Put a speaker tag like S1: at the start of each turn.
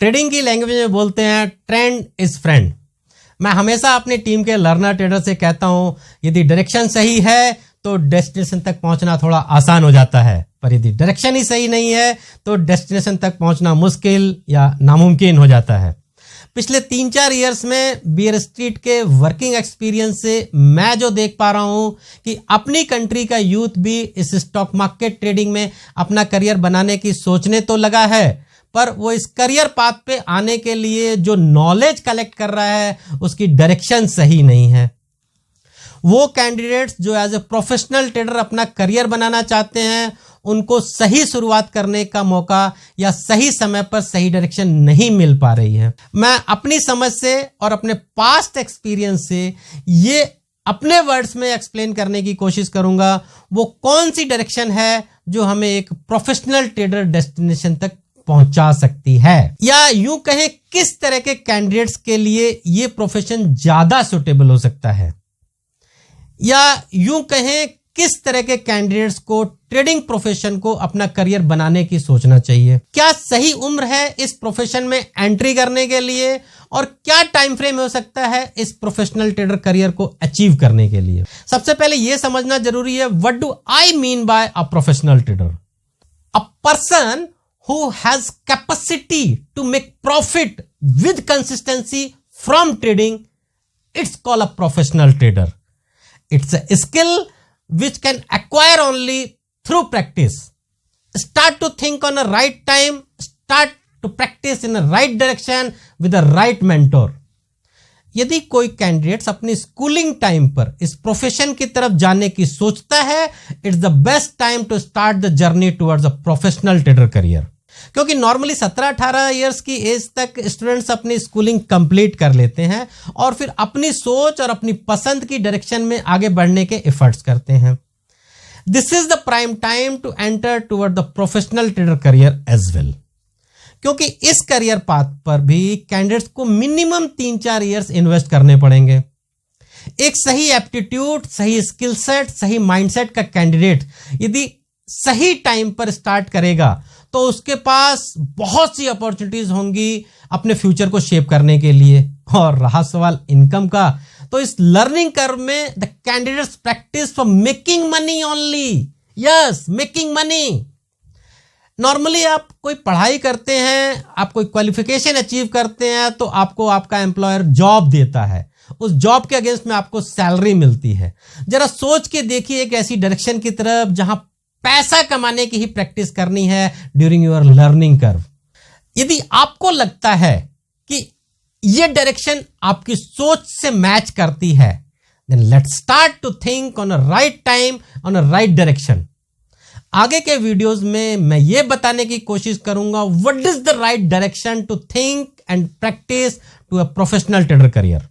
S1: Trading की language में बोलते हैं ट्रेंड इज फ्रेंड। मैं हमेशा अपनी टीम के लर्नर ट्रेडर से कहता हूं, यदि डायरेक्शन सही है तो डेस्टिनेशन तक पहुंचना थोड़ा आसान हो जाता है, पर यदि डायरेक्शन ही सही नहीं है तो डेस्टिनेशन तक पहुंचना मुश्किल या नामुमकिन हो जाता है। पिछले 3-4 ईयर्स में बियर स्ट्रीट के वर्किंग एक्सपीरियंस से मैं जो देख पा रहा हूं कि अपनी कंट्री का यूथ भी इस स्टॉक मार्केट ट्रेडिंग में अपना करियर बनाने की सोचने तो लगा है, पर वो इस करियर पाथ पे आने के लिए जो नॉलेज कलेक्ट कर रहा है उसकी डायरेक्शन सही नहीं है। वो कैंडिडेट्स जो एज ए प्रोफेशनल ट्रेडर अपना करियर बनाना चाहते हैं, उनको सही शुरुआत करने का मौका या सही समय पर सही डायरेक्शन नहीं मिल पा रही है। मैं अपनी समझ से और अपने पास्ट एक्सपीरियंस से ये अपने वर्ड्स में एक्सप्लेन करने की कोशिश करूंगा, वो कौन सी डायरेक्शन है जो हमें एक प्रोफेशनल ट्रेडर डेस्टिनेशन तक पहुंचा सकती है, या यूं कहें किस तरह के कैंडिडेट्स के लिए ये प्रोफेशन ज्यादा सुटेबल हो सकता है, या यूं कहें किस तरह के कैंडिडेट्स को ट्रेडिंग प्रोफेशन को अपना करियर बनाने की सोचना चाहिए। क्या सही उम्र है इस प्रोफेशन में एंट्री करने के लिए, और क्या टाइम फ्रेम हो सकता है इस प्रोफेशनल ट्रेडर करियर को अचीव करने के लिए। सबसे पहले यह समझना जरूरी है, what do I mean by a professional trader? A person who has capacity to make profit with consistency from trading, it's called a professional trader. It's a skill which can acquire only through practice. Start to think on a right time, start to practice in a right direction with a right mentor. यदि कोई candidates अपनी schooling time पर इस profession की तरफ जाने की सोचता है, it's the best time to start the journey towards a professional trader career. क्योंकि नॉर्मली 17-18 इयर्स की एज तक स्टूडेंट्स अपनी स्कूलिंग कंप्लीट कर लेते हैं और फिर अपनी सोच और अपनी पसंद की डायरेक्शन में आगे बढ़ने के एफर्ट्स करते हैं। This is the prime time to enter toward the professional trader career as well, क्योंकि इस करियर पाथ पर भी कैंडिडेट्स को मिनिमम 3-4 इयर्स इन्वेस्ट करने पड़ेंगे। एक सही एप्टीट्यूड, सही स्किल सेट, सही माइंडसेट का कैंडिडेट यदि सही टाइम पर स्टार्ट करेगा तो उसके पास बहुत सी अपॉर्चुनिटीज होंगी अपने फ्यूचर को शेप करने के लिए। और रहा सवाल इनकम का, तो इस लर्निंग कर्व में the candidates practice for making money only. Yes, making money. Normally आप कोई पढ़ाई करते हैं, आप कोई क्वालिफिकेशन अचीव करते हैं तो आपको आपका एम्प्लॉयर जॉब देता है, उस जॉब के अगेंस्ट में आपको सैलरी मिलती है। जरा सोच के देखिए एक ऐसी डायरेक्शन की तरफ जहां पैसा कमाने की ही प्रैक्टिस करनी है ड्यूरिंग योर लर्निंग कर्व। यदि आपको लगता है कि यह डायरेक्शन आपकी सोच से मैच करती है, then let's start to think on a right time, on a right direction. आगे के वीडियोस में मैं यह बताने की कोशिश करूंगा what is the right direction to think and practice to a professional trader career.